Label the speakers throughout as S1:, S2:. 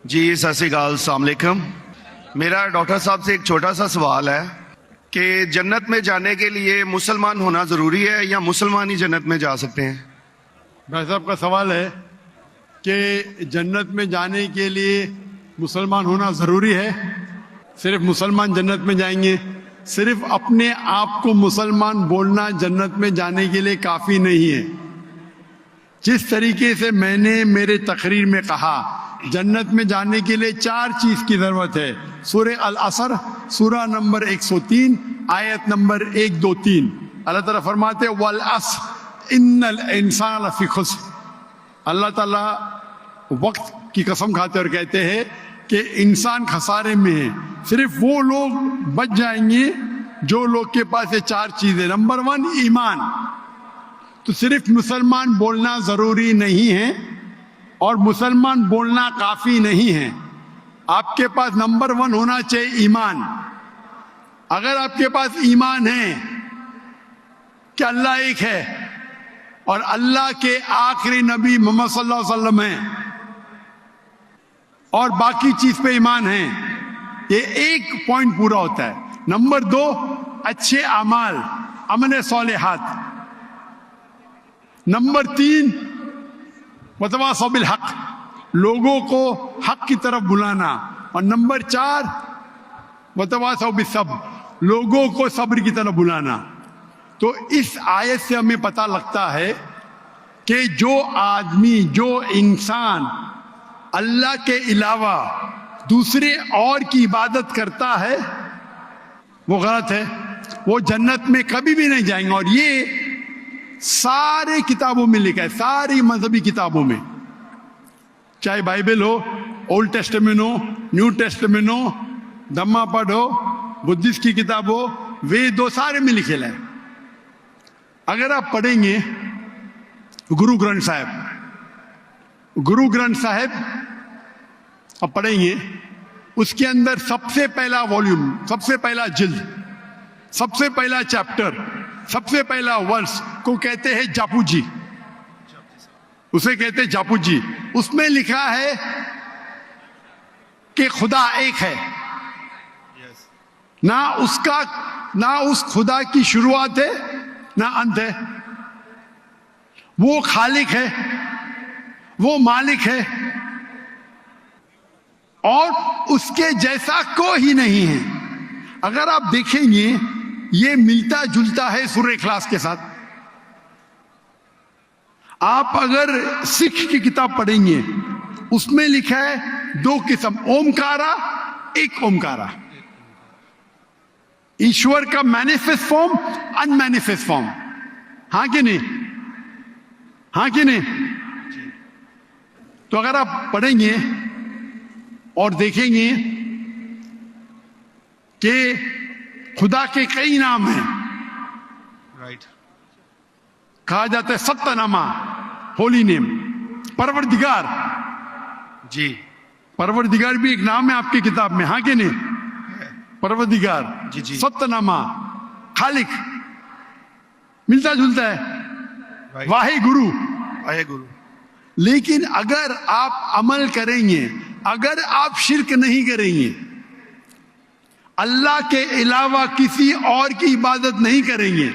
S1: جی سر سی گال السلام علیکم. میرا ڈاکٹر صاحب سے ایک چھوٹا سا سوال ہے کہ جنت میں جانے کے لیے مسلمان ہونا ضروری ہے یا مسلمان ہی جنت میں جا سکتے ہیں؟
S2: بھائی صاحب کا سوال ہے کہ جنت میں جانے کے لیے مسلمان ہونا ضروری ہے. صرف مسلمان جنت میں جائیں گے؟ صرف اپنے آپ کو مسلمان بولنا جنت میں جانے کے لیے کافی نہیں ہے. جس طریقے سے میں نے میرے تقریر میں کہا جنت میں جانے کے لیے 4 چیز کی ضرورت ہے. سورہ العصر سورہ نمبر 103 آیت نمبر 1 2 3 اللہ تعالیٰ فرماتے والعصر ان الانسان لفی خسر. اللہ تعالیٰ وقت کی قسم کھاتے اور کہتے ہیں کہ انسان خسارے میں ہے. صرف وہ لوگ بچ جائیں گے جو لوگ کے پاس یہ 4 چیزیں. نمبر 1 ایمان. تو صرف مسلمان بولنا ضروری نہیں ہے اور مسلمان بولنا کافی نہیں ہے. آپ کے پاس نمبر 1 ہونا چاہیے ایمان. اگر آپ کے پاس ایمان ہے کہ اللہ ایک ہے اور اللہ کے آخری نبی محمد صلی اللہ علیہ وسلم ہیں اور باقی چیز پہ ایمان ہے, یہ ایک پوائنٹ پورا ہوتا ہے. نمبر 2 اچھے اعمال, عمل صالحات. نمبر 3 وتواصوا بالحق, لوگوں کو حق کی طرف بلانا. اور نمبر 4 وتواصوا بالصبر, لوگوں کو صبر کی طرف بلانا. تو اس آیت سے ہمیں پتہ لگتا ہے کہ جو آدمی, جو انسان اللہ کے علاوہ دوسرے اور کی عبادت کرتا ہے وہ غلط ہے, وہ جنت میں کبھی بھی نہیں جائیں گے. اور یہ سارے کتابوں میں لکھا ہے, ساری مذہبی کتابوں میں, چاہے بائبل ہو, اولڈ ٹیسٹمنٹ ہو, نیو ٹیسٹمنٹ ہو, دھما پڑھ ہو, بدھسٹ کی کتاب ہو, وید ہو, سارے میں لکھے ہے. اگر آپ پڑھیں گے گرو گرنتھ صاحب, گرو گرنتھ صاحب آپ پڑھیں گے, اس کے اندر سب سے پہلا والیوم, سب سے پہلا جلد, سب سے پہلا چیپٹر, سب سے پہلا ورس کو کہتے ہیں جاپو جی, اسے کہتے ہیں جاپو جی. اس میں لکھا ہے کہ خدا ایک ہے, نہ اس خدا کی شروعات ہے نہ انت ہے. وہ خالق ہے, وہ مالک ہے اور اس کے جیسا کوئی نہیں ہے. اگر آپ دیکھیں گے یہ ملتا جلتا ہے سورہ اخلاص کے ساتھ. آپ اگر سکھ کی کتاب پڑھیں گے اس میں لکھا ہے 2 قسم, اومکارا, ایک اومکارا. ایشور کا مینیفیسٹ فارم, ان مینیفیسٹ فارم. ہاں کہ نہیں, ہاں کہ نہیں؟ تو اگر آپ پڑھیں گے اور دیکھیں گے کہ خدا کے کئی نام ہیں,
S1: رائٹ,
S2: کہا جاتا ہے ستہ نامہ, ہولی نیم, پروردگار.
S1: جی
S2: پروردگار بھی ایک نام ہے آپ کی کتاب میں, ہاں کہ نہیں؟ پروردگار,
S1: جی جی,
S2: ستہ نامہ, خالق, ملتا جلتا ہے. واحد گرو,
S1: آئے گرو.
S2: لیکن اگر آپ عمل کریں گے, اگر آپ شرک نہیں کریں گے, اللہ کے علاوہ کسی اور کی عبادت نہیں کریں گے,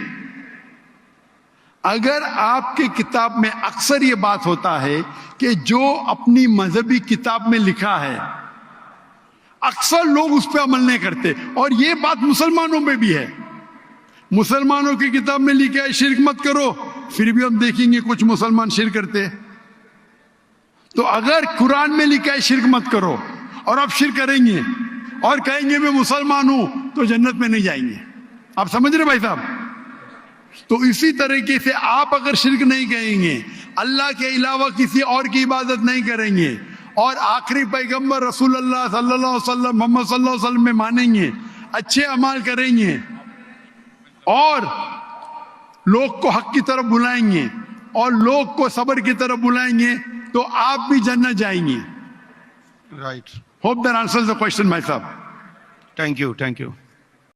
S2: اگر آپ کی کتاب میں اکثر یہ بات ہوتا ہے کہ جو اپنی مذہبی کتاب میں لکھا ہے اکثر لوگ اس پہ عمل نہیں کرتے, اور یہ بات مسلمانوں میں بھی ہے. مسلمانوں کی کتاب میں لکھا ہے شرک مت کرو, پھر بھی ہم دیکھیں گے کچھ مسلمان شرک کرتے. تو اگر قرآن میں لکھا ہے شرک مت کرو اور آپ شرک کریں گے اور کہیں گے میں مسلمان ہوں تو جنت میں نہیں جائیں گے. آپ سمجھ رہے بھائی صاحب؟ تو اسی طریقے سے آپ اگر شرک نہیں کہیں گے, اللہ کے علاوہ کسی اور کی عبادت نہیں کریں گے اور آخری پیغمبر رسول اللہ صلی اللہ علیہ وسلم محمد صلی اللہ علیہ وسلم میں مانیں گے, اچھے اعمال کریں گے اور لوگ کو حق کی طرف بلائیں گے اور لوگ کو صبر کی طرف بلائیں گے, تو آپ بھی جنت جائیں گے.
S1: Right.
S2: Hope that answers the question بھائی صاحب.
S1: Thank you.